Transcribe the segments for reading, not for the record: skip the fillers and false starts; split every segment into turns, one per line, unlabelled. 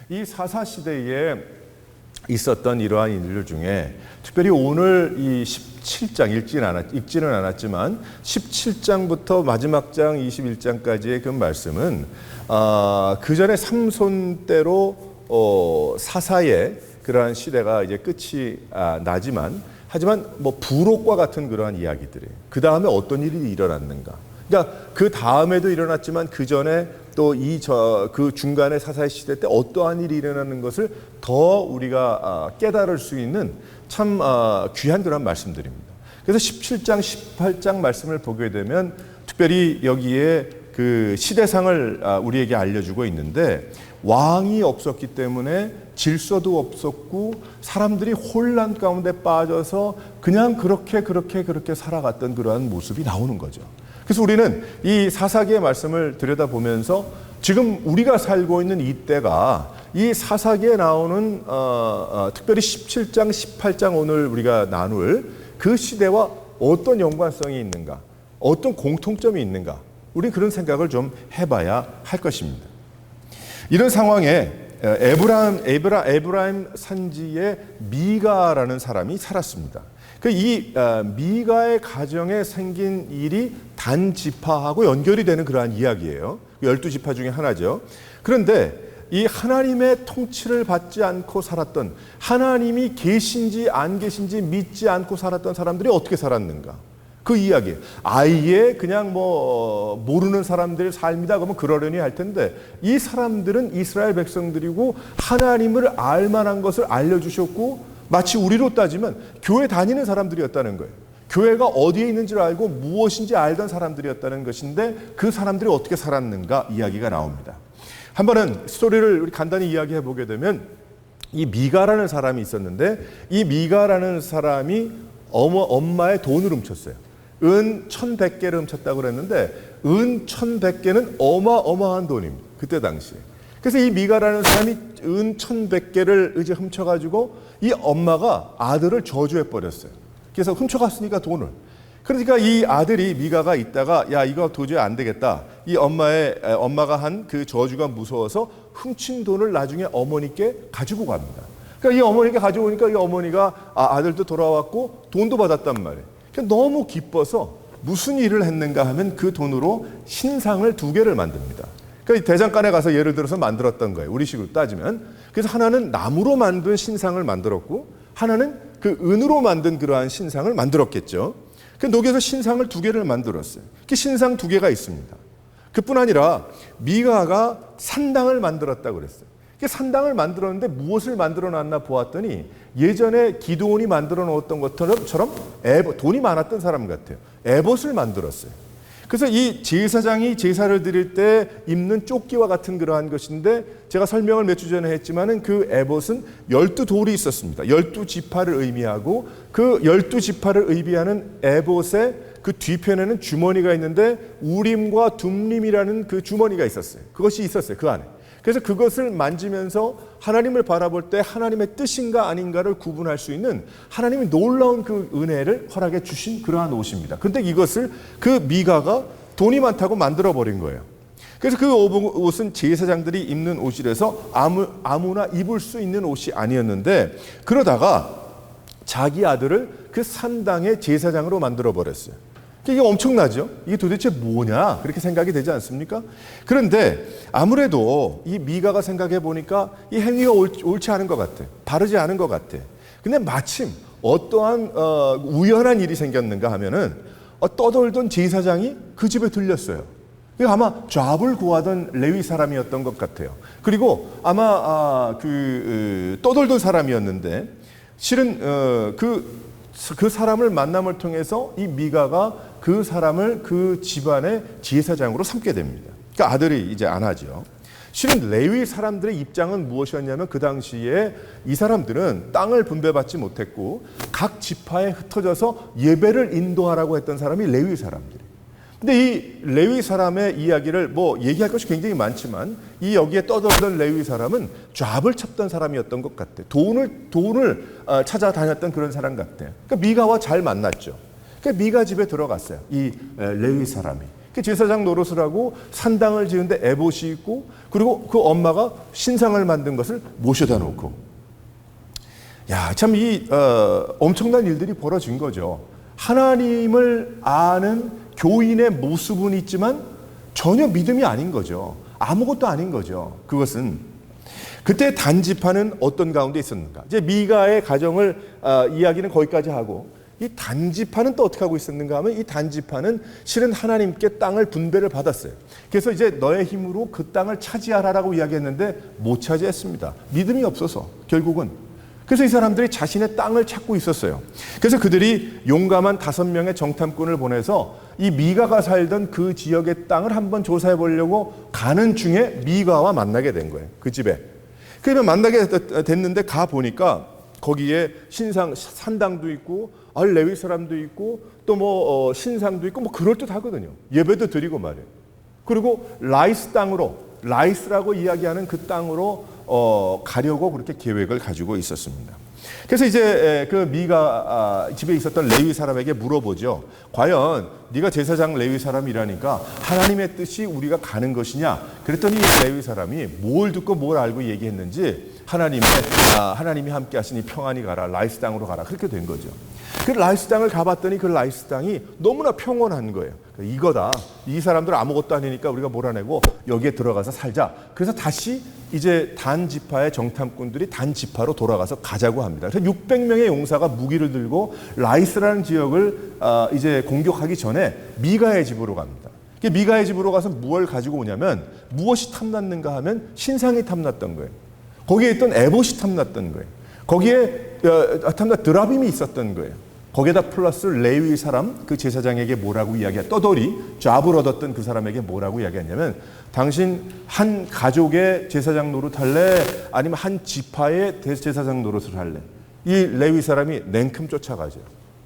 이 사사 시대에 있었던 이러한 일들 중에 특별히 오늘 이 17장 읽지는 않았지만 17장부터 마지막 장 21장까지의 그 말씀은 그 전에 삼손 때로 사사의 그러한 시대가 이제 끝이 하지만 뭐 부록과 같은 그러한 이야기들이에요. 그 다음에 어떤 일이 일어났는가? 그러니까 그 다음에도 일어났지만 그 전에 또 그 중간의 사사의 시대 때 어떠한 일이 일어나는 것을 더 우리가 깨달을 수 있는 참 귀한 그런 말씀들입니다. 그래서 17장, 18장 말씀을 보게 되면 특별히 여기에 그 시대상을 우리에게 알려주고 있는데 왕이 없었기 때문에 질서도 없었고 사람들이 혼란 가운데 빠져서 그냥 그렇게 살아갔던 그러한 모습이 나오는 거죠. 그래서 우리는 이 사사기의 말씀을 들여다보면서 지금 우리가 살고 있는 이때가 이 사사기에 나오는 특별히 17장, 18장 오늘 우리가 나눌 그 시대와 어떤 연관성이 있는가, 어떤 공통점이 있는가, 우리 그런 생각을 좀 해봐야 할 것입니다. 이런 상황에 에브라임 산지에 미가라는 사람이 살았습니다. 이 미가의 가정에 생긴 일이 단지파하고 연결이 되는 그러한 이야기예요. 12지파 중에 하나죠. 그런데 이 하나님의 통치를 받지 않고 살았던, 하나님이 계신지 안 계신지 믿지 않고 살았던 사람들이 어떻게 살았는가? 그 이야기예요. 아예 그냥 모르는 사람들의 삶이다 그러면 그러려니 할 텐데 이 사람들은 이스라엘 백성들이고 하나님을 알 만한 것을 알려주셨고 마치 우리로 따지면 교회 다니는 사람들이었다는 거예요. 교회가 어디에 있는지를 알고 무엇인지 알던 사람들이었다는 것인데 그 사람들이 어떻게 살았는가 이야기가 나옵니다. 한 번은 스토리를 우리 간단히 이야기해 보게 되면 이 미가라는 사람이 있었는데 이 미가라는 사람이 엄마의 돈을 훔쳤어요. 은 1,100개를 훔쳤다고 그랬는데 은 1,100개는 어마어마한 돈입니다. 그때 당시에. 그래서 이 미가라는 사람이 은 1,100개를 이제 훔쳐가지고 이 엄마가 아들을 저주해 버렸어요. 그래서 훔쳐갔으니까 돈을. 그러니까 이 아들이 미가가 있다가 야 이거 도저히 안 되겠다. 이 엄마가 한 그 저주가 무서워서 훔친 돈을 나중에 어머니께 가지고 갑니다. 그러니까 이 어머니께 가지고 오니까 이 어머니가 아들도 돌아왔고 돈도 받았단 말이에요. 그러니까 너무 기뻐서 무슨 일을 했는가 하면 그 돈으로 신상을 2개를 만듭니다. 그러니까 대장간에 가서 예를 들어서 만들었던 거예요. 우리식으로 따지면. 그래서 하나는 나무로 만든 신상을 만들었고 하나는 그 은으로 만든 그러한 신상을 만들었겠죠. 그래서 녹여서 신상을 2개를 만들었어요. 그 신상 2개가 있습니다. 그뿐 아니라 미가가 산당을 만들었다고 그랬어요. 산당을 만들었는데 무엇을 만들어 놨나 보았더니 예전에 기드온이 만들어 놓았던 것처럼 돈이 많았던 사람 같아요. 에봇을 만들었어요. 그래서 이 제사장이 제사를 드릴 때 입는 조끼와 같은 그러한 것인데 제가 설명을 몇 주 전에 했지만은 그 에봇은 12돌이 있었습니다. 12지파를 의미하고 그 12지파를 의미하는 에봇의 그 뒤편에는 주머니가 있는데 우림과 둠림이라는 그 주머니가 있었어요. 그것이 있었어요. 그 안에. 그래서 그것을 만지면서 하나님을 바라볼 때 하나님의 뜻인가 아닌가를 구분할 수 있는 하나님이 놀라운 그 은혜를 허락해 주신 그러한 옷입니다. 그런데 이것을 그 미가가 돈이 많다고 만들어버린 거예요. 그래서 그 옷은 제사장들이 입는 옷이라서 아무나 입을 수 있는 옷이 아니었는데 그러다가 자기 아들을 그 산당의 제사장으로 만들어버렸어요. 이게 엄청나죠? 이게 도대체 뭐냐? 그렇게 생각이 되지 않습니까? 그런데 아무래도 이 미가가 생각해 보니까 이 행위가 옳지 않은 것 같아. 바르지 않은 것 같아. 근데 마침 어떠한 우연한 일이 생겼는가 하면은 떠돌던 제사장이 그 집에 들렸어요. 아마 잡을 구하던 레위 사람이었던 것 같아요. 그리고 아마 떠돌던 사람이었는데 실은 그 사람을 만남을 통해서 이 미가가 그 사람을 그 집안의 제사장으로 삼게 됩니다. 그러니까 아들이 이제 안 하죠. 실은 레위 사람들의 입장은 무엇이었냐면 그 당시에 이 사람들은 땅을 분배받지 못했고 각 지파에 흩어져서 예배를 인도하라고 했던 사람이 레위 사람들이에요. 근데 이 레위 사람의 이야기를 얘기할 것이 굉장히 많지만 이 여기에 떠돌던 레위 사람은 잡을 쳤던 사람이었던 것 같아요. 돈을 찾아다녔던 그런 사람 같아요. 그러니까 미가와 잘 만났죠. 그러니까 미가 집에 들어갔어요. 이 레위 사람이. 그 제사장 노릇을 하고 산당을 지은데 에봇이 있고 그리고 그 엄마가 신상을 만든 것을 모셔다 놓고 참 엄청난 일들이 벌어진 거죠. 하나님을 아는 교인의 모습은 있지만 전혀 믿음이 아닌 거죠. 아무것도 아닌 거죠. 그것은 그때 단지파는 어떤 가운데 있었는가? 이제 미가의 가정을 이야기는 거기까지 하고 이 단지파는 또 어떻게 하고 있었는가 하면 이 단지파는 실은 하나님께 땅을 분배를 받았어요. 그래서 이제 너의 힘으로 그 땅을 차지하라라고 이야기했는데 못 차지했습니다. 믿음이 없어서 결국은. 그래서 이 사람들이 자신의 땅을 찾고 있었어요. 그래서 그들이 용감한 5명의 정탐꾼을 보내서 이 미가가 살던 그 지역의 땅을 한번 조사해 보려고 가는 중에 미가와 만나게 된 거예요. 그 집에. 그러면 만나게 됐는데 가 보니까 거기에 산당도 있고 레위 사람도 있고 또 신상도 있고 그럴듯하거든요. 예배도 드리고 말이에요. 그리고 라이스라고 이야기하는 그 땅으로 가려고 그렇게 계획을 가지고 있었습니다. 그래서 이제 그 미가 집에 있었던 레위 사람에게 물어보죠. 과연 네가 제사장 레위 사람이라니까 하나님의 뜻이 우리가 가는 것이냐? 그랬더니 레위 사람이 뭘 듣고 뭘 알고 얘기했는지 하나님이 함께 하시니 평안히 가라. 라이스 땅으로 가라. 그렇게 된 거죠. 그 라이스 땅을 가봤더니 그 라이스 땅이 너무나 평온한 거예요. 이거다. 이 사람들 아무것도 아니니까 우리가 몰아내고 여기에 들어가서 살자. 그래서 다시 이제 단 지파의 정탐꾼들이 단 지파로 돌아가서 가자고 합니다. 그래서 600명의 용사가 무기를 들고 라이스라는 지역을 이제 공격하기 전에 미가의 집으로 갑니다. 미가의 집으로 가서 무엇을 가지고 오냐면 무엇이 탐났는가 하면 신상이 탐났던 거예요. 거기에 있던 에봇이 탐났던 거예요. 거기에 드라빔이 있었던 거예요. 거기에다 플러스 레위 사람 그 제사장에게 뭐라고 떠돌이 잡을 얻었던 그 사람에게 뭐라고 이야기했냐면 당신 한 가족의 제사장 노릇할래? 아니면 한 지파의 제사장 노릇을 할래? 이 레위 사람이 냉큼 쫓아가죠.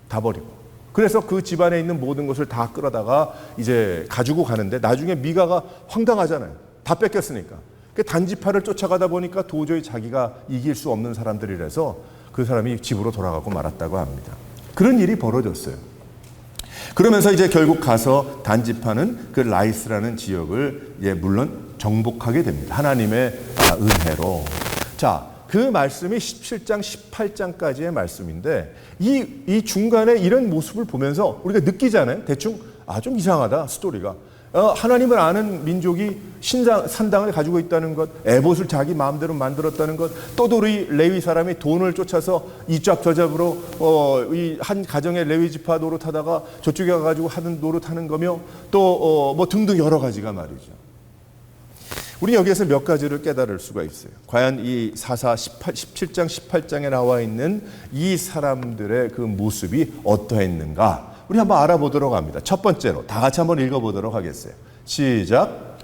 다 버리고. 그래서 그 집안에 있는 모든 것을 다 끌어다가 이제 가지고 가는데 나중에 미가가 황당하잖아요. 다 뺏겼으니까. 단지파를 쫓아가다 보니까 도저히 자기가 이길 수 없는 사람들이라서 그 사람이 집으로 돌아가고 말았다고 합니다. 그런 일이 벌어졌어요. 그러면서 이제 결국 가서 단지파는 그 라이스라는 지역을 물론 정복하게 됩니다. 하나님의 은혜로. 자, 그 말씀이 17장, 18장까지의 말씀인데 이 중간에 이런 모습을 보면서 우리가 느끼잖아요. 대충 좀 이상하다 스토리가. 하나님을 아는 민족이 산당을 가지고 있다는 것, 에봇을 자기 마음대로 만들었다는 것, 떠돌이 레위 사람이 돈을 쫓아서 이잡 저잡으로 이 한 가정의 레위 지파 노릇하다가 저쪽에 가가지고 하는 노릇하는 거며 또 등등 여러 가지가 말이죠. 우리 여기에서 몇 가지를 깨달을 수가 있어요. 과연 이 17장 18장에 나와 있는 이 사람들의 그 모습이 어떠했는가? 우리 한번 알아보도록 합니다. 첫 번째로 다 같이 한번 읽어보도록 하겠어요. 시작.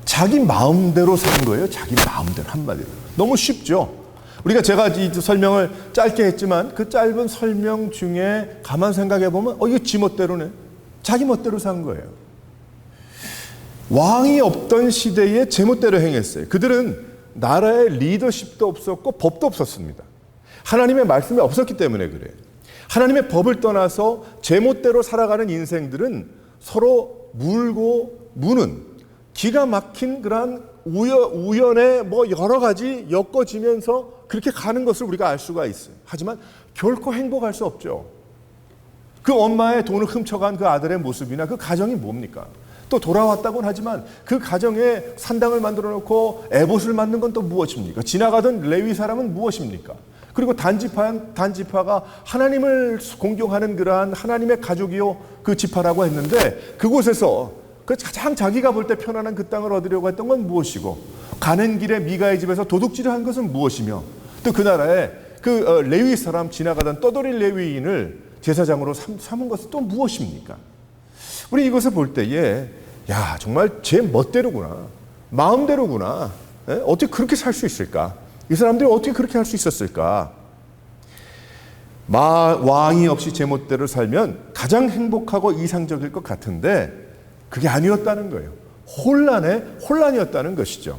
자기 마음대로 산 거예요. 자기 마음대로 한마디로. 너무 쉽죠. 제가 이 설명을 짧게 했지만 그 짧은 설명 중에 가만 생각해 보면 이거 지 멋대로네. 자기 멋대로 산 거예요. 왕이 없던 시대에 제멋대로 행했어요. 그들은 나라에 리더십도 없었고 법도 없었습니다. 하나님의 말씀이 없었기 때문에 그래요. 하나님의 법을 떠나서 제멋대로 살아가는 인생들은 서로 물고 무는 기가 막힌 그러한 우연의 여러 가지 엮어지면서 그렇게 가는 것을 우리가 알 수가 있어요. 하지만 결코 행복할 수 없죠. 그 엄마의 돈을 훔쳐간 그 아들의 모습이나 그 가정이 뭡니까? 또 돌아왔다고는 하지만 그 가정에 산당을 만들어 놓고 에봇을 만든 건 또 무엇입니까? 지나가던 레위 사람은 무엇입니까? 그리고 단지파가 하나님을 공경하는 그러한 하나님의 가족이요 그 지파라고 했는데 그곳에서 그 가장 자기가 볼 때 편안한 그 땅을 얻으려고 했던 건 무엇이고 가는 길에 미가의 집에서 도둑질을 한 것은 무엇이며 또 그 나라에 그 레위 사람 지나가던 떠돌이 레위인을 제사장으로 삼은 것은 또 무엇입니까? 우리 이것을 볼 때에 정말 제 멋대로구나. 마음대로구나. 어떻게 그렇게 살 수 있을까? 이 사람들이 어떻게 그렇게 할 수 있었을까? 왕이 없이 제멋대로 살면 가장 행복하고 이상적일 것 같은데 그게 아니었다는 거예요. 혼란이었다는 것이죠.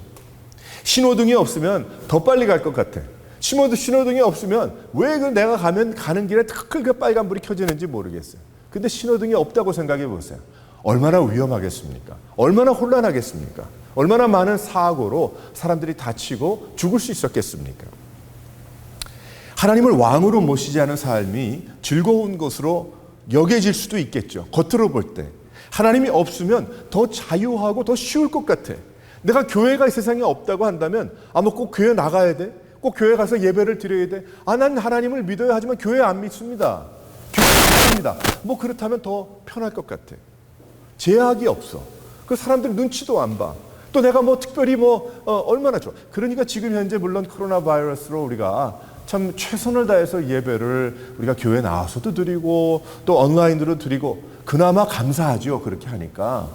신호등이 없으면 더 빨리 갈 것 같아. 신호등이 없으면 왜 내가 가는 길에 그 빨간불이 켜지는지 모르겠어요. 근데 신호등이 없다고 생각해 보세요. 얼마나 위험하겠습니까? 얼마나 혼란하겠습니까? 얼마나 많은 사고로 사람들이 다치고 죽을 수 있었겠습니까? 하나님을 왕으로 모시지 않은 삶이 즐거운 것으로 여겨질 수도 있겠죠. 겉으로 볼 때. 하나님이 없으면 더 자유하고 더 쉬울 것 같아. 내가 교회가 이 세상에 없다고 한다면 뭐 꼭 교회 나가야 돼? 꼭 교회 가서 예배를 드려야 돼? 난 하나님을 믿어야 하지만 교회 안 믿습니다. 교회 안 믿습니다. 뭐 그렇다면 더 편할 것 같아. 제약이 없어. 그 사람들 눈치도 안 봐. 또 내가 뭐 특별히 얼마나 좋아. 그러니까 지금 현재 물론 코로나 바이러스로 우리가 참 최선을 다해서 예배를 우리가 교회 나와서도 드리고 또 온라인으로 드리고 그나마 감사하죠. 그렇게 하니까.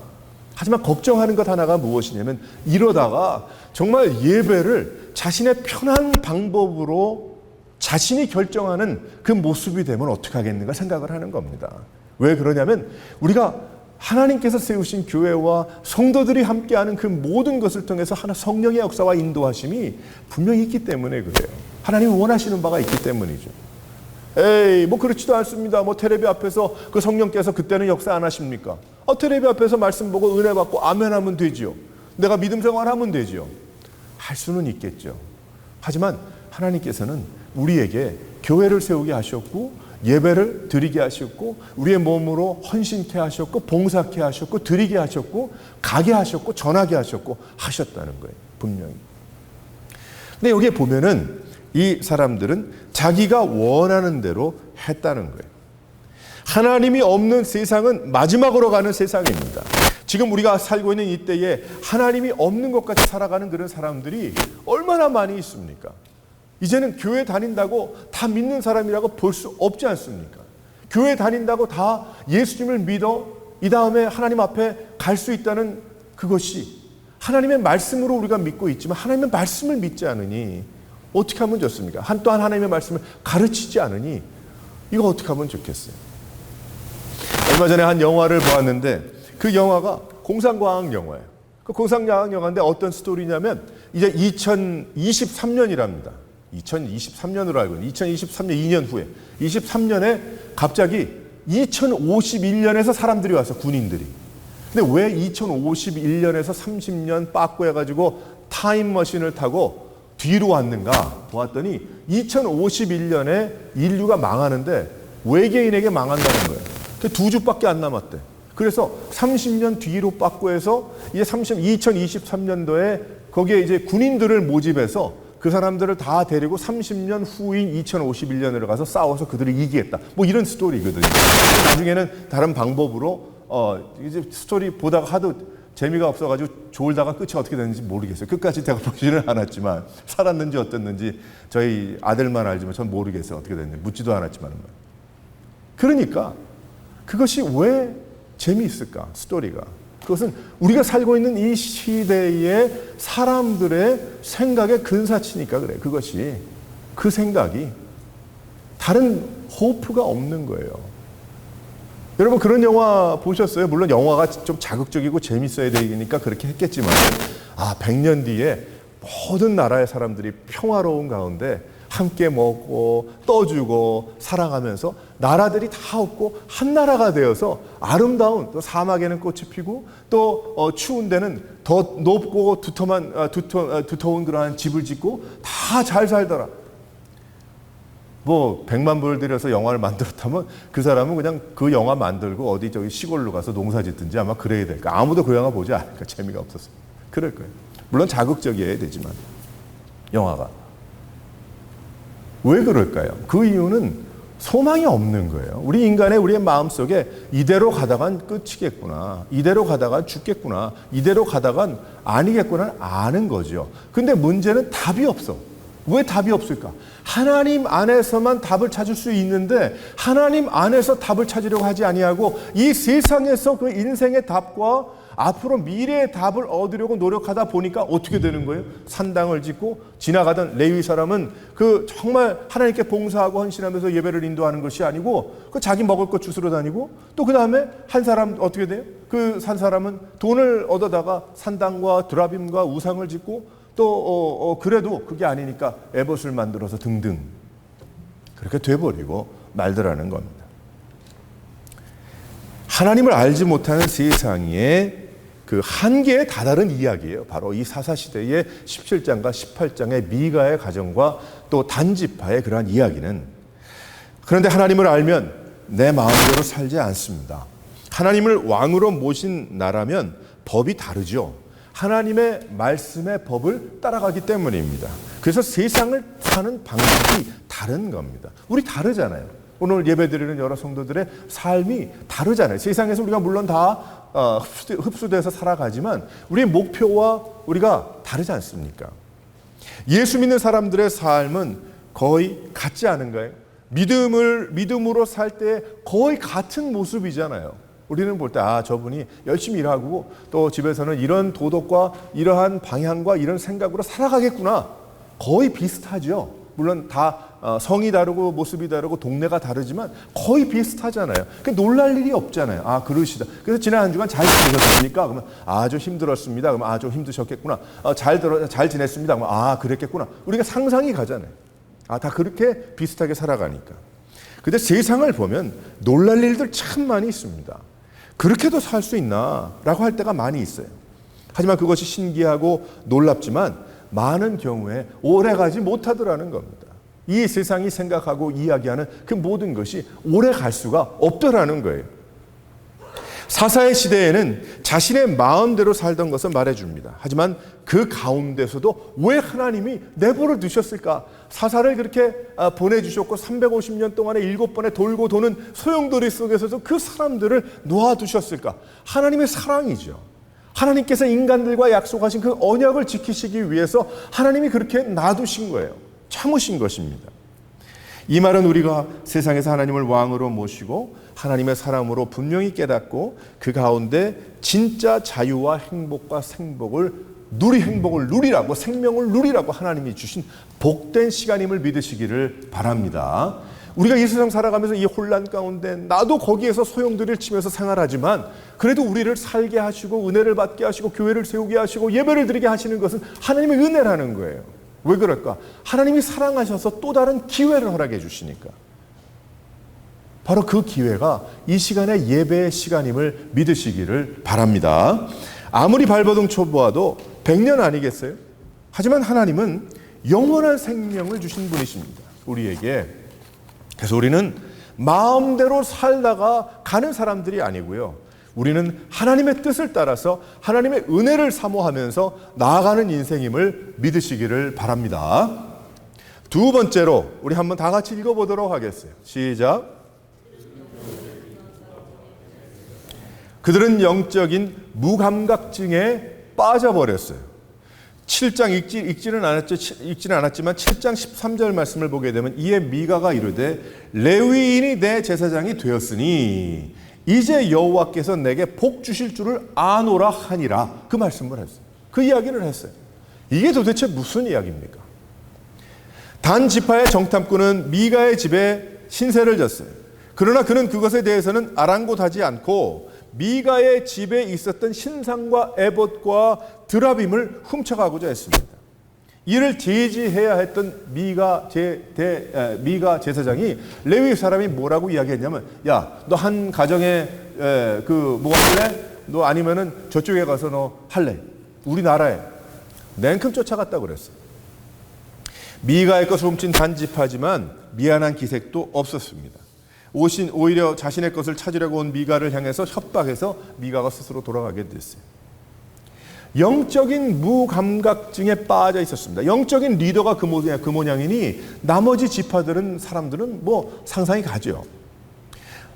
하지만 걱정하는 것 하나가 무엇이냐면 이러다가 정말 예배를 자신의 편한 방법으로 자신이 결정하는 그 모습이 되면 어떻게 하겠는가 생각을 하는 겁니다. 왜 그러냐면 우리가 하나님께서 세우신 교회와 성도들이 함께하는 그 모든 것을 통해서 하나 성령의 역사와 인도하심이 분명히 있기 때문에 그래요. 하나님이 원하시는 바가 있기 때문이죠. 뭐 그렇지도 않습니다. 텔레비 앞에서 그 성령께서 그때는 역사 안 하십니까? 텔레비 앞에서 말씀 보고 은혜 받고 아멘하면 되지요. 내가 믿음 생활하면 되지요. 할 수는 있겠죠. 하지만 하나님께서는 우리에게 교회를 세우게 하셨고 예배를 드리게 하셨고 우리의 몸으로 헌신케 하셨고 봉사케 하셨고 드리게 하셨고 가게 하셨고 전하게 하셨고 하셨다는 거예요. 분명히. 근데 여기에 보면은 이 사람들은 자기가 원하는 대로 했다는 거예요. 하나님이 없는 세상은 마지막으로 가는 세상입니다. 지금 우리가 살고 있는 이때에 하나님이 없는 것 같이 살아가는 그런 사람들이 얼마나 많이 있습니까? 이제는 교회 다닌다고 다 믿는 사람이라고 볼 수 없지 않습니까? 교회 다닌다고 다 예수님을 믿어 이 다음에 하나님 앞에 갈 수 있다는 그것이 하나님의 말씀으로 우리가 믿고 있지만 하나님의 말씀을 믿지 않으니 어떻게 하면 좋습니까? 또한 하나님의 말씀을 가르치지 않으니 이거 어떻게 하면 좋겠어요? 얼마 전에 한 영화를 보았는데 그 영화가 공상과학 영화예요. 그 공상과학 영화인데 어떤 스토리냐면 이제 2023년이랍니다. 2023년으로 알고 있는 2023년 2년 후에 23년에 갑자기 2051년에서 사람들이 와서 군인들이. 근데 왜 2051년에서 30년 빠꾸 해가지고 타임머신을 타고 뒤로 왔는가 보았더니 2051년에 인류가 망하는데 외계인에게 망한다는 거예요. 그 2주밖에 안 남았대. 그래서 30년 뒤로 빠꾸해서 이제 2023년도에 거기에 이제 군인들을 모집해서 그 사람들을 다 데리고 30년 후인 2051년으로 가서 싸워서 그들을 이기겠다. 이런 스토리거든요. 나중에는 다른 방법으로 이제 스토리 보다가 하도 재미가 없어가지고 졸다가 끝이 어떻게 됐는지 모르겠어요. 끝까지 제가 보지는 않았지만 살았는지 어땠는지 저희 아들만 알지만 전 모르겠어요. 어떻게 됐는지 묻지도 않았지만. 그러니까 그것이 왜 재미있을까? 스토리가. 그것은 우리가 살고 있는 이 시대의 사람들의 생각의 근사치니까 그래. 그것이 그 생각이 다른 호프가 없는 거예요. 여러분 그런 영화 보셨어요? 물론 영화가 좀 자극적이고 재밌어야 되니까 그렇게 했겠지만 100년 뒤에 모든 나라의 사람들이 평화로운 가운데 함께 먹고 떠주고 살아가면서 나라들이 다 없고 한 나라가 되어서 아름다운 또 사막에는 꽃이 피고 또 추운 데는 더 높고 두터운 그러한 집을 짓고 다 잘 살더라. 100만 불을 들여서 영화를 만들었다면 그 사람은 그냥 그 영화 만들고 어디 시골로 가서 농사 짓든지 아마 그래야 될까. 아무도 그 영화 보지 않으니까 재미가 없었어요. 그럴 거예요. 물론 자극적이어야 되지만 영화가. 왜 그럴까요? 그 이유는 소망이 없는 거예요. 우리의 마음속에 이대로 가다간 끝이겠구나. 이대로 가다간 죽겠구나. 이대로 가다간 아니겠구나 아는 거죠. 근데 문제는 답이 없어. 왜 답이 없을까? 하나님 안에서만 답을 찾을 수 있는데 하나님 안에서 답을 찾으려고 하지 아니하고 이 세상에서 그 인생의 답과 앞으로 미래의 답을 얻으려고 노력하다 보니까 어떻게 되는 거예요? 산당을 짓고 지나가던 레위 사람은 그 정말 하나님께 봉사하고 헌신하면서 예배를 인도하는 것이 아니고 그 자기 먹을 것 주스러 다니고 또 그 다음에 한 사람 어떻게 돼요? 그 산 사람은 돈을 얻어다가 산당과 드라빔과 우상을 짓고 또 그래도 그게 아니니까 에봇을 만들어서 등등 그렇게 돼버리고 말더라는 겁니다. 하나님을 알지 못하는 세상의 그 한계에 다다른 이야기예요. 바로 이 사사시대의 17장과 18장의 미가의 가정과 또 단지파의 그러한 이야기는. 그런데 하나님을 알면 내 마음대로 살지 않습니다. 하나님을 왕으로 모신 나라면 법이 다르죠. 하나님의 말씀의 법을 따라가기 때문입니다. 그래서 세상을 사는 방식이 다른 겁니다. 우리 다르잖아요. 오늘 예배드리는 여러 성도들의 삶이 다르잖아요. 세상에서 우리가 물론 다 흡수돼서 살아가지만 우리의 목표와 우리가 다르지 않습니까? 예수 믿는 사람들의 삶은 거의 같지 않은가요? 믿음으로 살 때 거의 같은 모습이잖아요. 우리는 볼 때 저분이 열심히 일하고 또 집에서는 이런 도덕과 이러한 방향과 이런 생각으로 살아가겠구나. 거의 비슷하죠. 물론 다 성이 다르고 모습이 다르고 동네가 다르지만 거의 비슷하잖아요. 놀랄 일이 없잖아요. 그러시다. 그래서 지난 한 주간 잘 지내셨습니까? 그러면 좀 힘들었습니다. 그러면 좀 힘드셨겠구나. 잘 지냈습니다. 그러면 그랬겠구나. 우리가 상상이 가잖아요. 다 그렇게 비슷하게 살아가니까. 근데 세상을 보면 놀랄 일들 참 많이 있습니다. 그렇게도 살 수 있나? 라고 할 때가 많이 있어요. 하지만 그것이 신기하고 놀랍지만 많은 경우에 오래가지 못하더라는 겁니다. 이 세상이 생각하고 이야기하는 그 모든 것이 오래 갈 수가 없더라는 거예요. 사사의 시대에는 자신의 마음대로 살던 것을 말해줍니다. 하지만 그 가운데서도 왜 하나님이 내버려 두셨을까? 사사를 그렇게 보내주셨고 350년 동안에 7번에 돌고 도는 소용돌이 속에서도 그 사람들을 놓아두셨을까? 하나님의 사랑이죠. 하나님께서 인간들과 약속하신 그 언약을 지키시기 위해서 하나님이 그렇게 놔두신 거예요. 참으신 것입니다. 이 말은 우리가 세상에서 하나님을 왕으로 모시고 하나님의 사람으로 분명히 깨닫고 그 가운데 진짜 자유와 행복과 행복을 누리라고, 생명을 누리라고 하나님이 주신 복된 시간임을 믿으시기를 바랍니다. 우리가 이 세상 살아가면서 이 혼란 가운데 나도 거기에서 소용돌이를 치면서 생활하지만 그래도 우리를 살게 하시고 은혜를 받게 하시고 교회를 세우게 하시고 예배를 드리게 하시는 것은 하나님의 은혜라는 거예요. 왜 그럴까? 하나님이 사랑하셔서 또 다른 기회를 허락해 주시니까. 바로 그 기회가 이 시간의 예배의 시간임을 믿으시기를 바랍니다. 아무리 발버둥 쳐보아도 100년 아니겠어요? 하지만 하나님은 영원한 생명을 주신 분이십니다. 우리에게. 그래서 우리는 마음대로 살다가 가는 사람들이 아니고요. 우리는 하나님의 뜻을 따라서 하나님의 은혜를 사모하면서 나아가는 인생임을 믿으시기를 바랍니다. 두 번째로 우리 한번 다 같이 읽어보도록 하겠어요. 시작. 그들은 영적인 무감각증에 빠져버렸어요. 7장 읽지는 않았지만 7장 13절 말씀을 보게 되면 이에 미가가 이르되 레위인이 내 제사장이 되었으니 이제 여호와께서 내게 복 주실 줄을 아노라 하니라. 그 말씀을 했어요. 그 이야기를 했어요. 이게 도대체 무슨 이야기입니까? 단 지파의 정탐꾼은 미가의 집에 신세를 졌어요. 그러나 그는 그것에 대해서는 아랑곳하지 않고 미가의 집에 있었던 신상과 에봇과 드라빔을 훔쳐가고자 했습니다. 이를 제지해야 했던 미가 제사장이 레위 사람이 뭐라고 이야기했냐면, 야, 너 한 가정에 뭐 할래? 너 아니면은 저쪽에 가서 너 할래? 우리나라에 냉큼 쫓아갔다고 그랬어요. 미가의 것을 훔친 단지파지만 미안한 기색도 없었습니다. 오히려 자신의 것을 찾으려고 온 미가를 향해서 협박해서 미가가 스스로 돌아가게 됐어요. 영적인 무감각증에 빠져 있었습니다. 영적인 리더가 그 모양이니 나머지 지파들은 사람들은 뭐 상상이 가죠.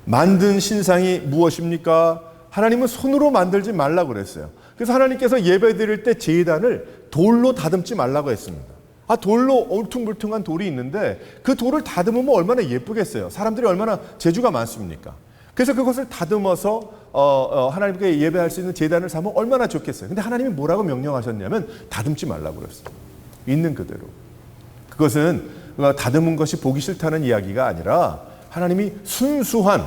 만든 신상이 무엇입니까? 하나님은 손으로 만들지 말라고 그랬어요. 그래서 하나님께서 예배 드릴 때 제단을 돌로 다듬지 말라고 했습니다. 돌로 울퉁불퉁한 돌이 있는데 그 돌을 다듬으면 얼마나 예쁘겠어요. 사람들이 얼마나 재주가 많습니까? 그래서 그것을 다듬어서 하나님께 예배할 수 있는 제단을 삼으면 얼마나 좋겠어요. 근데 하나님이 뭐라고 명령하셨냐면 다듬지 말라고 그랬어요. 있는 그대로. 그것은 다듬은 것이 보기 싫다는 이야기가 아니라 하나님이 순수한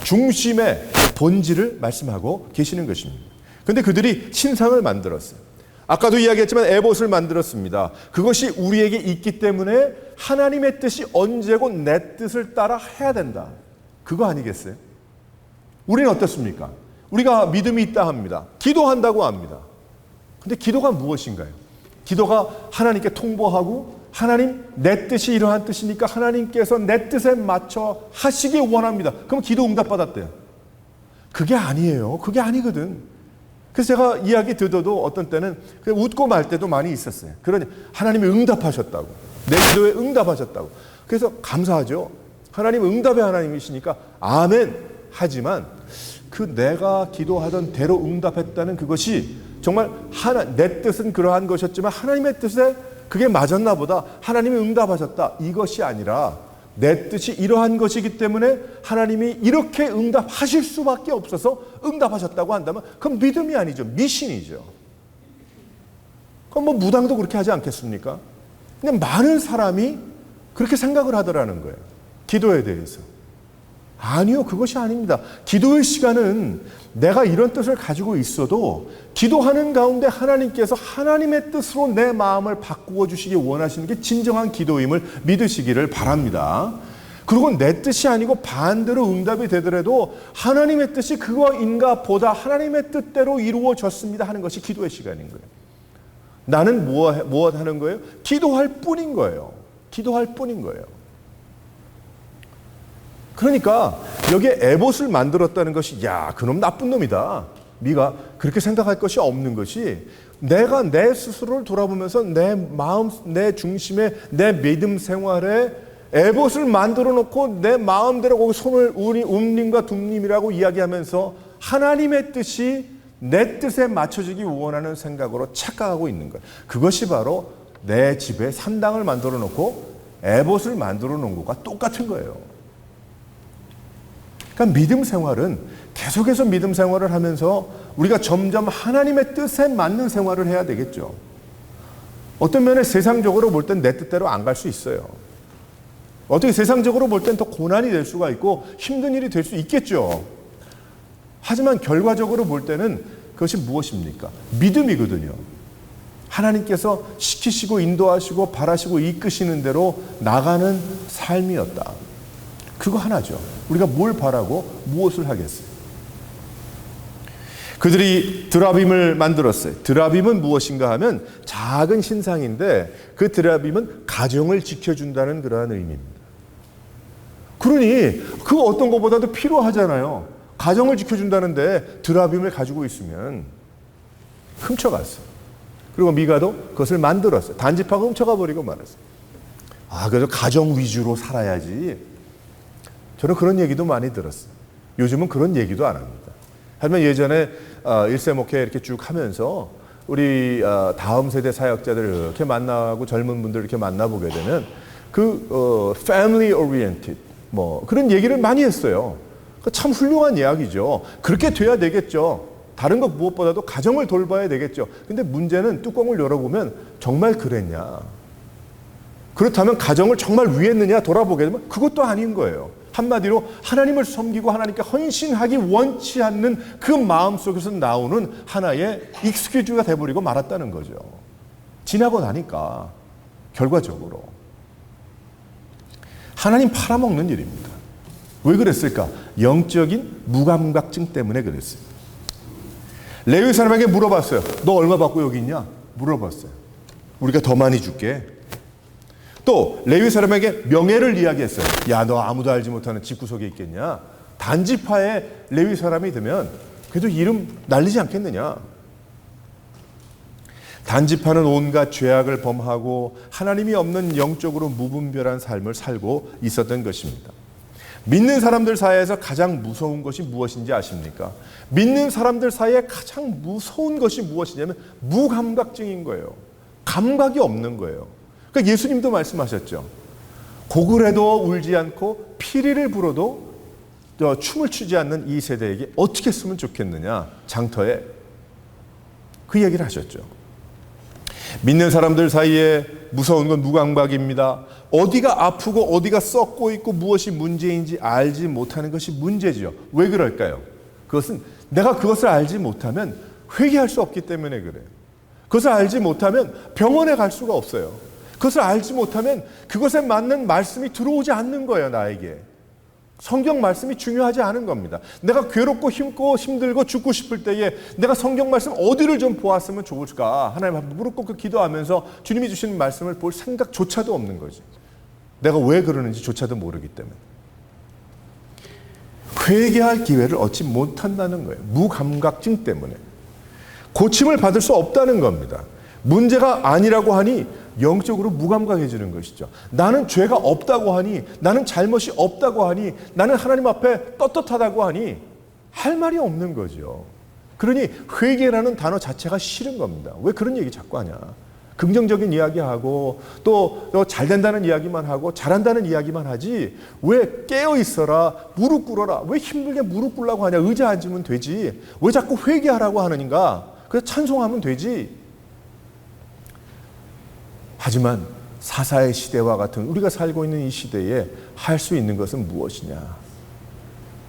중심의 본질을 말씀하고 계시는 것입니다. 그런데 그들이 신상을 만들었어요. 아까도 이야기했지만 에봇을 만들었습니다. 그것이 우리에게 있기 때문에 하나님의 뜻이 언제고 내 뜻을 따라 해야 된다. 그거 아니겠어요? 우리는 어떻습니까? 우리가 믿음이 있다 합니다. 기도한다고 합니다. 근데 기도가 무엇인가요? 기도가 하나님께 통보하고 하나님 내 뜻이 이러한 뜻이니까 하나님께서 내 뜻에 맞춰 하시기 원합니다. 그럼 기도 응답받았대요. 그게 아니에요. 그게 아니거든. 그래서 제가 이야기 듣어도 어떤 때는 웃고 말 때도 많이 있었어요. 그러니 하나님이 응답하셨다고. 내 기도에 응답하셨다고. 그래서 감사하죠. 하나님 응답의 하나님이시니까 아멘 하지만 그 내가 기도하던 대로 응답했다는 그것이 정말 내 뜻은 그러한 것이었지만 하나님의 뜻에 그게 맞았나 보다. 하나님이 응답하셨다. 이것이 아니라 내 뜻이 이러한 것이기 때문에 하나님이 이렇게 응답하실 수밖에 없어서 응답하셨다고 한다면 그건 믿음이 아니죠. 미신이죠. 그럼 뭐 무당도 그렇게 하지 않겠습니까? 근데 많은 사람이 그렇게 생각을 하더라는 거예요. 기도에 대해서. 아니요, 그것이 아닙니다. 기도의 시간은 내가 이런 뜻을 가지고 있어도 기도하는 가운데 하나님께서 하나님의 뜻으로 내 마음을 바꾸어 주시기 원하시는 게 진정한 기도임을 믿으시기를 바랍니다. 그리고 내 뜻이 아니고 반대로 응답이 되더라도 하나님의 뜻이 그거인가 보다 하나님의 뜻대로 이루어졌습니다 하는 것이 기도의 시간인 거예요. 나는 무엇 하는 거예요? 기도할 뿐인 거예요. 기도할 뿐인 거예요. 그러니까 여기에 에봇을 만들었다는 것이 그놈 나쁜 놈이다. 네가 그렇게 생각할 것이 없는 것이 내가 내 스스로를 돌아보면서 내 마음, 내 중심에 내 믿음 생활에 에봇을 만들어 놓고 내 마음대로 거기 손을 움님과 둠님이라고 이야기하면서 하나님의 뜻이 내 뜻에 맞춰지기 원하는 생각으로 착각하고 있는 거예요. 그것이 바로 내 집에 산당을 만들어 놓고 에봇을 만들어 놓은 것과 똑같은 거예요. 그러니까 믿음 생활은 계속해서 믿음 생활을 하면서 우리가 점점 하나님의 뜻에 맞는 생활을 해야 되겠죠. 어떤 면에 세상적으로 볼 땐 내 뜻대로 안 갈 수 있어요. 어떻게 세상적으로 볼 땐 더 고난이 될 수가 있고 힘든 일이 될 수 있겠죠. 하지만 결과적으로 볼 때는 그것이 무엇입니까? 믿음이거든요. 하나님께서 시키시고 인도하시고 바라시고 이끄시는 대로 나가는 삶이었다. 그거 하나죠. 우리가 뭘 바라고 무엇을 하겠어요? 그들이 드라빔을 만들었어요. 드라빔은 무엇인가 하면 작은 신상인데 그 드라빔은 가정을 지켜준다는 그러한 의미입니다. 그러니 그 어떤 것보다도 필요하잖아요. 가정을 지켜준다는데 드라빔을 가지고 있으면 훔쳐갔어요. 그리고 미가도 그것을 만들었어요. 단집하고 훔쳐가 버리고 말았어요. 그래서 가정 위주로 살아야지. 저는 그런 얘기도 많이 들었어요. 요즘은 그런 얘기도 안 합니다. 하지만 예전에 일세목회 이렇게 쭉 하면서 우리 다음 세대 사역자들 이렇게 만나고 젊은 분들 이렇게 만나보게 되면 family oriented 그런 얘기를 많이 했어요. 참 훌륭한 이야기죠. 그렇게 돼야 되겠죠. 다른 것 무엇보다도 가정을 돌봐야 되겠죠. 근데 문제는 뚜껑을 열어보면 정말 그랬냐? 그렇다면 가정을 정말 위했느냐 돌아보게 되면 그것도 아닌 거예요. 한마디로 하나님을 섬기고 하나님께 헌신하기 원치 않는 그 마음 속에서 나오는 하나의 익스큐즈가 돼버리고 말았다는 거죠. 지나고 나니까 결과적으로 하나님 팔아먹는 일입니다. 왜 그랬을까? 영적인 무감각증 때문에 그랬어요. 레위 사람에게 물어봤어요. 너 얼마 받고 여기 있냐? 물어봤어요. 우리가 더 많이 줄게. 또 레위 사람에게 명예를 이야기했어요. 너 아무도 알지 못하는 집구석에 있겠냐? 단지파의 레위 사람이 되면 그래도 이름 날리지 않겠느냐? 단지파는 온갖 죄악을 범하고 하나님이 없는 영적으로 무분별한 삶을 살고 있었던 것입니다. 믿는 사람들 사이에서 가장 무서운 것이 무엇인지 아십니까? 믿는 사람들 사이에 가장 무서운 것이 무엇이냐면 무감각증인 거예요. 감각이 없는 거예요. 그러니까 예수님도 말씀하셨죠. 곡을 해도 울지 않고 피리를 불어도 춤을 추지 않는 이 세대에게 어떻게 했으면 좋겠느냐. 장터에 그 얘기를 하셨죠. 믿는 사람들 사이에 무서운 건 무감각입니다. 어디가 아프고 어디가 썩고 있고 무엇이 문제인지 알지 못하는 것이 문제죠. 왜 그럴까요? 그것은 내가 그것을 알지 못하면 회개할 수 없기 때문에 그래요. 그것을 알지 못하면 병원에 갈 수가 없어요. 그것을 알지 못하면 그것에 맞는 말씀이 들어오지 않는 거예요, 나에게. 성경 말씀이 중요하지 않은 겁니다. 내가 괴롭고 힘들고 죽고 싶을 때에 내가 성경 말씀 어디를 좀 보았으면 좋을까? 하나님 앞에 무릎 꿇고 기도하면서 주님이 주시는 말씀을 볼 생각조차도 없는 거지. 내가 왜 그러는지조차도 모르기 때문에. 회개할 기회를 얻지 못한다는 거예요. 무감각증 때문에. 고침을 받을 수 없다는 겁니다. 문제가 아니라고 하니 영적으로 무감각해지는 것이죠. 나는 죄가 없다고 하니, 나는 잘못이 없다고 하니, 나는 하나님 앞에 떳떳하다고 하니 할 말이 없는 거죠. 그러니 회개라는 단어 자체가 싫은 겁니다. 왜 그런 얘기 자꾸 하냐. 긍정적인 이야기하고 또 잘 된다는 이야기만 하고 잘한다는 이야기만 하지 왜 깨어 있어라, 무릎 꿇어라, 왜 힘들게 무릎 꿇으라고 하냐. 의자 앉으면 되지. 왜 자꾸 회개하라고 하느닌가. 그래서 찬송하면 되지. 하지만 사사의 시대와 같은 우리가 살고 있는 이 시대에 할 수 있는 것은 무엇이냐.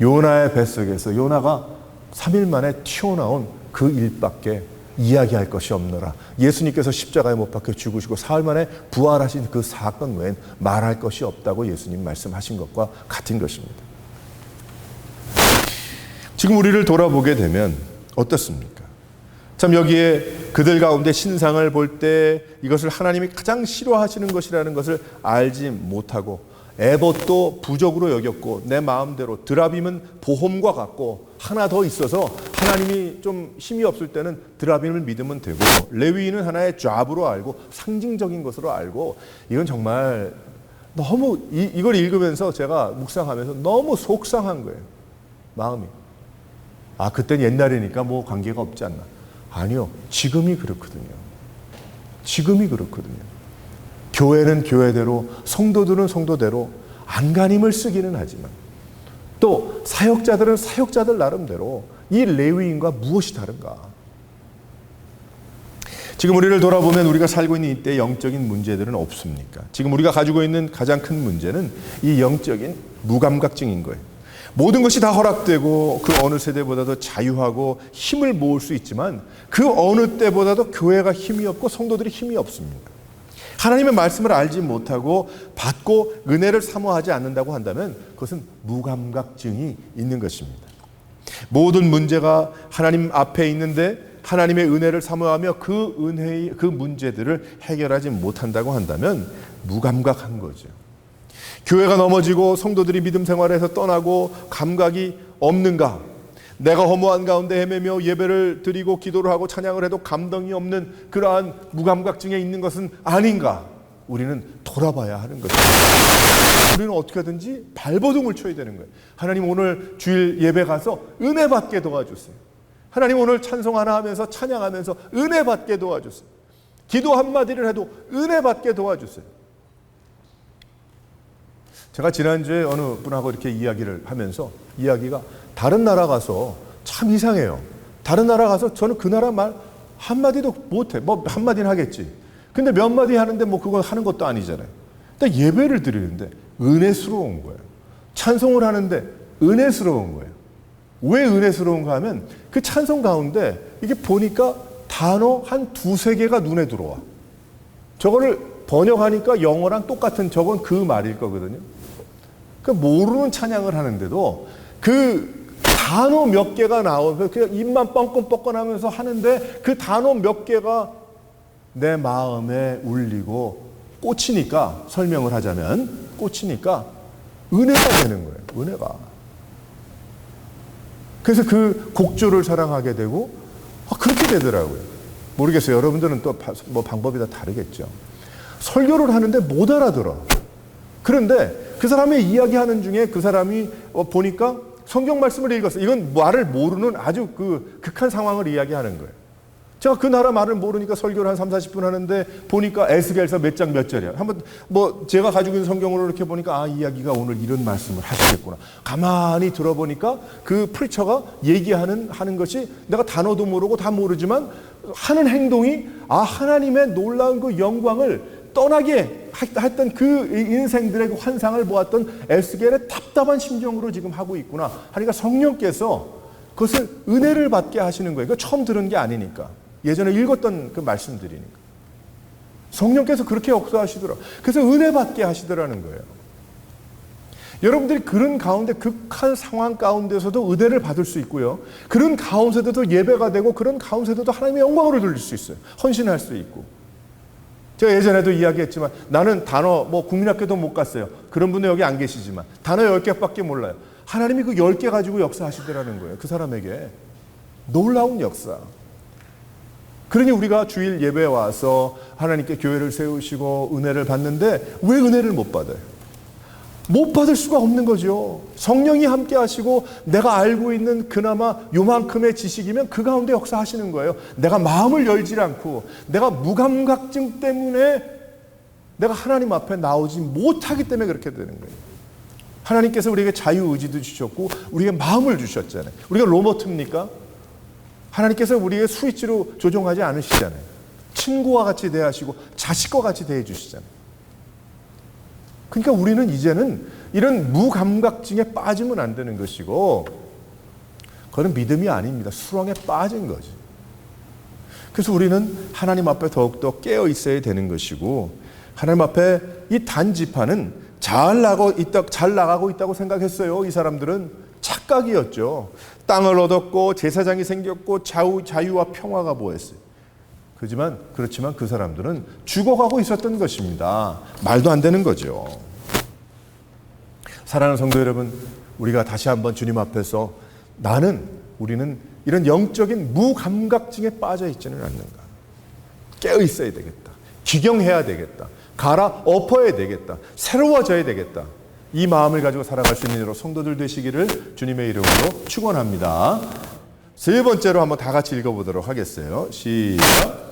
요나의 뱃속에서 요나가 3일 만에 튀어나온 그 일밖에 이야기할 것이 없노라. 예수님께서 십자가에 못 박혀 죽으시고 사흘 만에 부활하신 그 사건 외엔 말할 것이 없다고 예수님 말씀하신 것과 같은 것입니다. 지금 우리를 돌아보게 되면 어떻습니까? 참 여기에 그들 가운데 신상을 볼 때 이것을 하나님이 가장 싫어하시는 것이라는 것을 알지 못하고 에봇도 부적으로 여겼고 내 마음대로 드라빔은 보험과 같고 하나 더 있어서 하나님이 좀 힘이 없을 때는 드라빔을 믿으면 되고 레위인은 하나의 잡으로 알고 상징적인 것으로 알고 이건 정말 너무 이걸 읽으면서 제가 묵상하면서 너무 속상한 거예요. 마음이. 아 그땐 옛날이니까 뭐 관계가 없지 않나. 아니요. 지금이 그렇거든요. 지금이 그렇거든요. 교회는 교회대로 성도들은 성도대로 안간힘을 쓰기는 하지만 또 사역자들은 사역자들 나름대로 이 레위인과 무엇이 다른가? 지금 우리를 돌아보면 우리가 살고 있는 이때 영적인 문제들은 없습니까? 지금 우리가 가지고 있는 가장 큰 문제는 이 영적인 무감각증인 거예요. 모든 것이 다 허락되고 그 어느 세대보다도 자유하고 힘을 모을 수 있지만 그 어느 때보다도 교회가 힘이 없고 성도들이 힘이 없습니다. 하나님의 말씀을 알지 못하고 받고 은혜를 사모하지 않는다고 한다면 그것은 무감각증이 있는 것입니다. 모든 문제가 하나님 앞에 있는데 하나님의 은혜를 사모하며 그 문제들을 해결하지 못한다고 한다면 무감각한 거죠. 교회가 넘어지고 성도들이 믿음 생활에서 떠나고 감각이 없는가? 내가 허무한 가운데 헤매며 예배를 드리고 기도를 하고 찬양을 해도 감동이 없는 그러한 무감각증에 있는 것은 아닌가? 우리는 돌아봐야 하는 것입니다. 우리는 어떻게 하든지 발버둥을 쳐야 되는 거예요. 하나님 오늘 주일 예배 가서 은혜 받게 도와주세요. 하나님 오늘 찬송 하나 하면서 찬양하면서 은혜 받게 도와주세요. 기도 한마디를 해도 은혜 받게 도와주세요. 제가 지난주에 어느 분하고 이렇게 이야기를 하면서 이야기가 다른 나라 가서 참 이상해요. 다른 나라 가서 저는 그 나라 말 한마디도 못해. 뭐 한마디는 하겠지. 근데 몇 마디 하는데 뭐 그거 하는 것도 아니잖아요. 근데 예배를 드리는데 은혜스러운 거예요. 찬송을 하는데 은혜스러운 거예요. 왜 은혜스러운가 하면 그 찬송 가운데 이게 보니까 단어 한 두세 개가 눈에 들어와. 저거를 번역하니까 영어랑 똑같은 저건 그 말일 거거든요. 그 모르는 찬양을 하는데도 그 단어 몇 개가 나오고 그냥 입만 뻥긋뻥긋하면서 하는데 그 단어 몇 개가 내 마음에 울리고 꽂히니까 설명을 하자면 꽂히니까 은혜가 되는 거예요. 은혜가. 그래서 그 곡조를 사랑하게 되고 그렇게 되더라고요. 모르겠어요. 여러분들은 또 뭐 방법이 다 다르겠죠. 설교를 하는데 못 알아들어. 그런데 그 사람의 이야기하는 중에 그 사람이 보니까 성경 말씀을 읽었어요. 이건 말을 모르는 아주 그 극한 상황을 이야기하는 거예요. 제가 그 나라 말을 모르니까 설교를 한 3-40분 하는데 보니까 에스겔서 몇 장 몇 절이야. 한번 뭐 제가 가지고 있는 성경으로 이렇게 보니까 아, 이야기가 오늘 이런 말씀을 하시겠구나. 가만히 들어보니까 그 프리처가 하는 것이 내가 단어도 모르고 다 모르지만 하는 행동이 아, 하나님의 놀라운 그 영광을 떠나게 했던 그 인생들의 그 환상을 보았던 에스겔의 답답한 심정으로 지금 하고 있구나 하니까 성령께서 그것을 은혜를 받게 하시는 거예요. 처음 들은 게 아니니까. 예전에 읽었던 그 말씀들이니까. 성령께서 그렇게 역사하시더라고요. 그래서 은혜 받게 하시더라는 거예요. 여러분들이 그런 가운데 극한 상황 가운데서도 은혜를 받을 수 있고요. 그런 가운데서도 예배가 되고 그런 가운데서도 하나님의 영광으로 돌릴 수 있어요. 헌신할 수 있고. 제가 예전에도 이야기했지만 나는 단어 국민학교도 못 갔어요. 그런 분은 여기 안 계시지만 단어 10개밖에 몰라요. 하나님이 그 10개 가지고 역사하시더라는 거예요. 그 사람에게. 놀라운 역사. 그러니 우리가 주일 예배에 와서 하나님께 교회를 세우시고 은혜를 받는데 왜 은혜를 못 받아요? 못 받을 수가 없는 거죠. 성령이 함께 하시고 내가 알고 있는 그나마 요만큼의 지식이면 그 가운데 역사하시는 거예요. 내가 마음을 열지 않고 내가 무감각증 때문에 내가 하나님 앞에 나오지 못하기 때문에 그렇게 되는 거예요. 하나님께서 우리에게 자유의지도 주셨고 우리에게 마음을 주셨잖아요. 우리가 로봇입니까? 하나님께서 우리에게 스위치로 조종하지 않으시잖아요. 친구와 같이 대하시고 자식과 같이 대해 주시잖아요. 그러니까 우리는 이제는 이런 무감각증에 빠지면 안 되는 것이고 그건 믿음이 아닙니다. 수렁에 빠진 거지. 그래서 우리는 하나님 앞에 더욱더 깨어 있어야 되는 것이고 하나님 앞에 이 단지파는 잘 나가고 있다고 생각했어요. 이 사람들은 착각이었죠. 땅을 얻었고 제사장이 생겼고 자유와 평화가 보였어요. 그렇지만 그 사람들은 죽어가고 있었던 것입니다. 말도 안 되는 거죠. 사랑하는 성도 여러분, 우리가 다시 한번 주님 앞에서 우리는 이런 영적인 무감각증에 빠져 있지는 않는가. 깨어 있어야 되겠다. 기경해야 되겠다. 갈아엎어야 되겠다. 새로워져야 되겠다. 이 마음을 가지고 살아갈 수 있는 여러 성도들 되시기를 주님의 이름으로 축원합니다. 세 번째로 한번 다 같이 읽어보도록 하겠어요. 시작.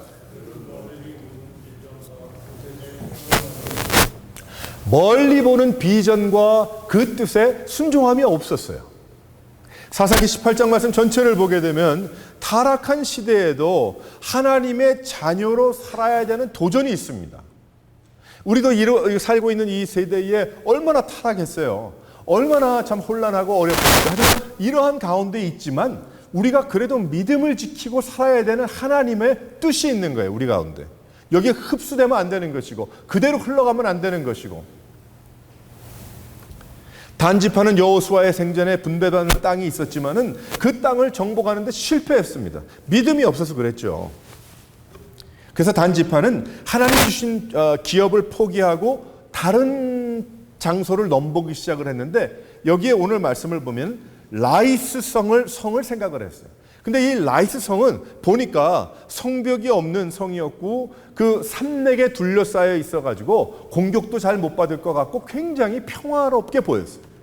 멀리 보는 비전과 그 뜻에 순종함이 없었어요. 사사기 18장 말씀 전체를 보게 되면 타락한 시대에도 하나님의 자녀로 살아야 되는 도전이 있습니다. 우리도 살고 있는 이 세대에 얼마나 타락했어요. 얼마나 참 혼란하고 어렵습니까? 하지만 이러한 가운데 있지만 우리가 그래도 믿음을 지키고 살아야 되는 하나님의 뜻이 있는 거예요. 우리 가운데. 여기에 흡수되면 안 되는 것이고 그대로 흘러가면 안 되는 것이고 단지파는 여호수아의 생전에 분배받는 땅이 있었지만은 그 땅을 정복하는 데 실패했습니다. 믿음이 없어서 그랬죠. 그래서 단지파는 하나님 주신 기업을 포기하고 다른 장소를 넘보기 시작을 했는데 여기에 오늘 말씀을 보면 라이스 성을 생각을 했어요. 근데 이 라이스 성은 보니까 성벽이 없는 성이었고 그 산맥에 둘러싸여 있어가지고 공격도 잘 못 받을 것 같고 굉장히 평화롭게 보였어요.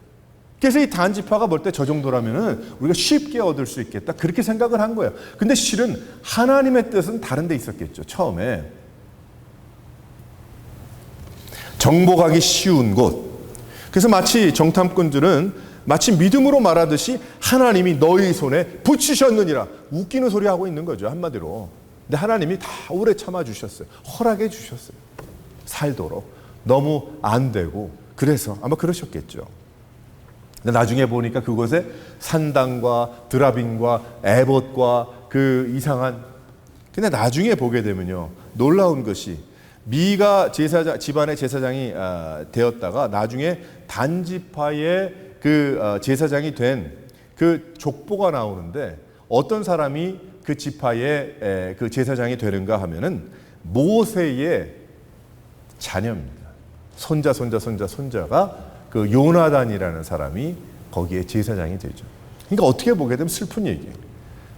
그래서 이 단지파가 볼 때 저 정도라면은 우리가 쉽게 얻을 수 있겠다 그렇게 생각을 한 거예요. 근데 실은 하나님의 뜻은 다른 데 있었겠죠. 처음에 정복하기 쉬운 곳. 그래서 마치 정탐꾼들은 마치 믿음으로 말하듯이 하나님이 너희 손에 붙이셨느니라 웃기는 소리 하고 있는 거죠. 한마디로. 근데 하나님이 다 오래 참아주셨어요. 허락해 주셨어요. 살도록. 너무 안 되고 그래서 아마 그러셨겠죠. 근데 나중에 보니까 그곳에 산당과 드라빈과 에봇과 그 이상한 근데 나중에 보게 되면요. 놀라운 것이 미가 집안의 제사장이 되었다가 나중에 단지파의 그 제사장이 된 그 족보가 나오는데 어떤 사람이 그 지파의 그 제사장이 되는가 하면은 모세의 자녀입니다. 손자가 그 요나단이라는 사람이 거기에 제사장이 되죠. 그러니까 어떻게 보게 되면 슬픈 얘기예요.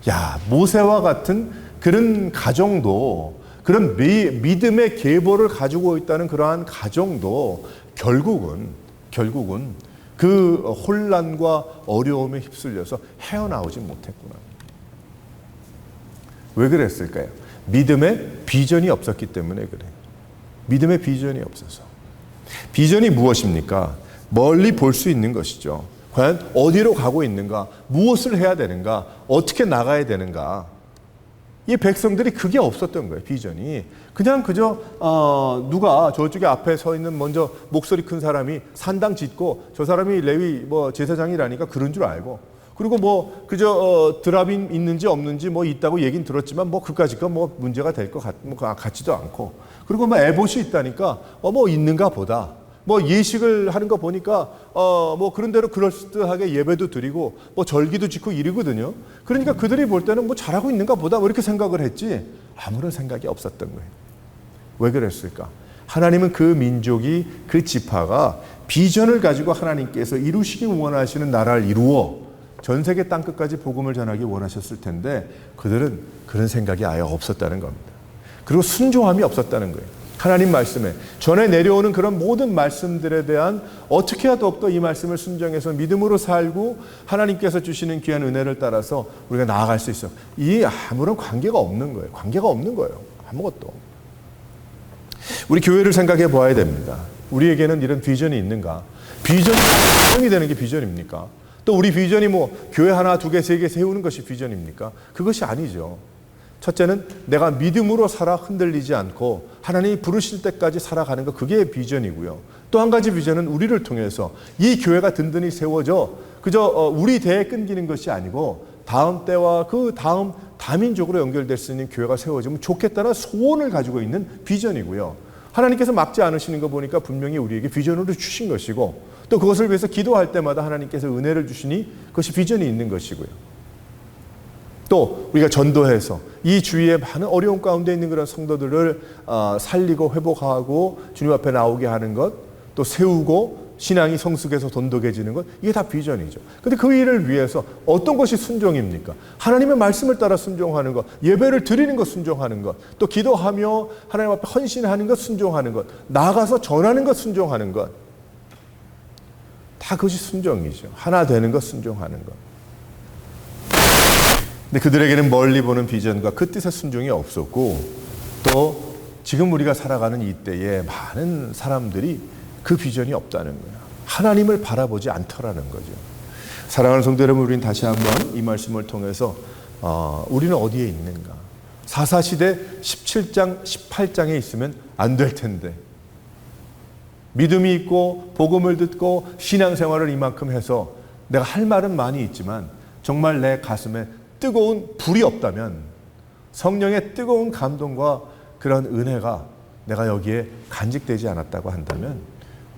야, 모세와 같은 그런 가정도 그런 믿음의 계보를 가지고 있다는 그러한 가정도 결국은 그 혼란과 어려움에 휩쓸려서 헤어나오지 못했구나. 왜 그랬을까요? 믿음의 비전이 없었기 때문에 그래요. 믿음의 비전이 없어서. 비전이 무엇입니까? 멀리 볼 수 있는 것이죠. 과연 어디로 가고 있는가? 무엇을 해야 되는가? 어떻게 나가야 되는가? 이 백성들이 그게 없었던 거예요. 비전이. 그저 누가 저쪽에 앞에 서 있는 먼저 목소리 큰 사람이 산당 짓고 저 사람이 레위 제사장이라니까 그런 줄 알고 그리고 그저 드랍인 있는지 없는지 있다고 얘긴 들었지만 그까짓 거 문제가 될 것 같지도 않고 그리고 에봇이 있다니까 있는가 보다. 뭐 예식을 하는 거 보니까 뭐 그런 대로 그럴듯하게 예배도 드리고 뭐 절기도 짓고 이러거든요. 그러니까 그들이 볼 때는 뭐 잘하고 있는가 보다 뭐 이렇게 생각을 했지 아무런 생각이 없었던 거예요. 왜 그랬을까? 하나님은 그 민족이 그 지파가 비전을 가지고 하나님께서 이루시기 원하시는 나라를 이루어 전 세계 땅끝까지 복음을 전하기 원하셨을 텐데 그들은 그런 생각이 아예 없었다는 겁니다. 그리고 순종함이 없었다는 거예요. 하나님 말씀에 전에 내려오는 그런 모든 말씀들에 대한 어떻게 해야 더욱더 이 말씀을 순종해서 믿음으로 살고 하나님께서 주시는 귀한 은혜를 따라서 우리가 나아갈 수 있어. 이 아무런 관계가 없는 거예요. 관계가 없는 거예요. 아무것도. 우리 교회를 생각해 봐야 됩니다. 우리에게는 이런 비전이 있는가? 비전이 실행이 되는 게 비전입니까? 또 우리 비전이 뭐 교회 하나, 두 개, 세 개 세우는 것이 비전입니까? 그것이 아니죠. 첫째는 내가 믿음으로 살아 흔들리지 않고 하나님이 부르실 때까지 살아가는 것, 그게 비전이고요. 또 한 가지 비전은 우리를 통해서 이 교회가 든든히 세워져 그저 우리 대에 끊기는 것이 아니고 다음 때와 그 다음 다민족으로 연결될 수 있는 교회가 세워지면 좋겠다는 소원을 가지고 있는 비전이고요. 하나님께서 막지 않으시는 거 보니까 분명히 우리에게 비전으로 주신 것이고 또 그것을 위해서 기도할 때마다 하나님께서 은혜를 주시니 그것이 비전이 있는 것이고요. 또 우리가 전도해서 이 주위에 많은 어려움 가운데 있는 그런 성도들을 살리고 회복하고 주님 앞에 나오게 하는 것, 또 세우고 신앙이 성숙해서 돈독해지는 것, 이게 다 비전이죠. 그런데 그 일을 위해서 어떤 것이 순종입니까? 하나님의 말씀을 따라 순종하는 것, 예배를 드리는 것 순종하는 것, 또 기도하며 하나님 앞에 헌신하는 것 순종하는 것, 나아가서 전하는 것 순종하는 것, 다 그것이 순종이죠. 하나 되는 것 순종하는 것. 근데 그들에게는 멀리 보는 비전과 그 뜻의 순종이 없었고 또 지금 우리가 살아가는 이때에 많은 사람들이 그 비전이 없다는 거예요. 하나님을 바라보지 않더라는 거죠. 사랑하는 성도 여러분, 우리는 다시 한번 이 말씀을 통해서 우리는 어디에 있는가? 사사시대 17장, 18장에 있으면 안 될 텐데 믿음이 있고 복음을 듣고 신앙생활을 이만큼 해서 내가 할 말은 많이 있지만 정말 내 가슴에 뜨거운 불이 없다면 성령의 뜨거운 감동과 그런 은혜가 내가 여기에 간직되지 않았다고 한다면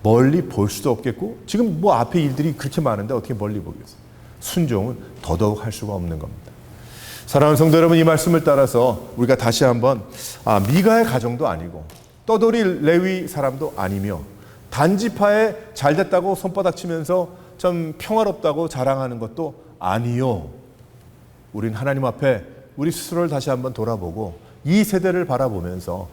멀리 볼 수도 없겠고 지금 뭐 앞에 일들이 그렇게 많은데 어떻게 멀리 보겠어요. 순종은 더더욱 할 수가 없는 겁니다. 사랑하는 성도 여러분, 이 말씀을 따라서 우리가 다시 한번 미가의 가정도 아니고 떠돌이 레위 사람도 아니며 단지파에 잘됐다고 손바닥 치면서 좀 평화롭다고 자랑하는 것도 아니요. 우린 하나님 앞에 우리 스스로를 다시 한번 돌아보고 이 세대를 바라보면서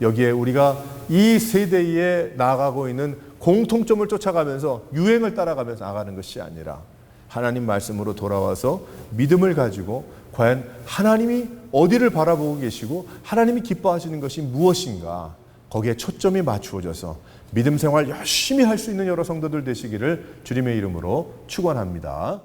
여기에 우리가 이 세대에 나아가고 있는 공통점을 쫓아가면서 유행을 따라가면서 나가는 것이 아니라 하나님 말씀으로 돌아와서 믿음을 가지고 과연 하나님이 어디를 바라보고 계시고 하나님이 기뻐하시는 것이 무엇인가, 거기에 초점이 맞추어져서 믿음 생활 열심히 할 수 있는 여러 성도들 되시기를 주님의 이름으로 축원합니다.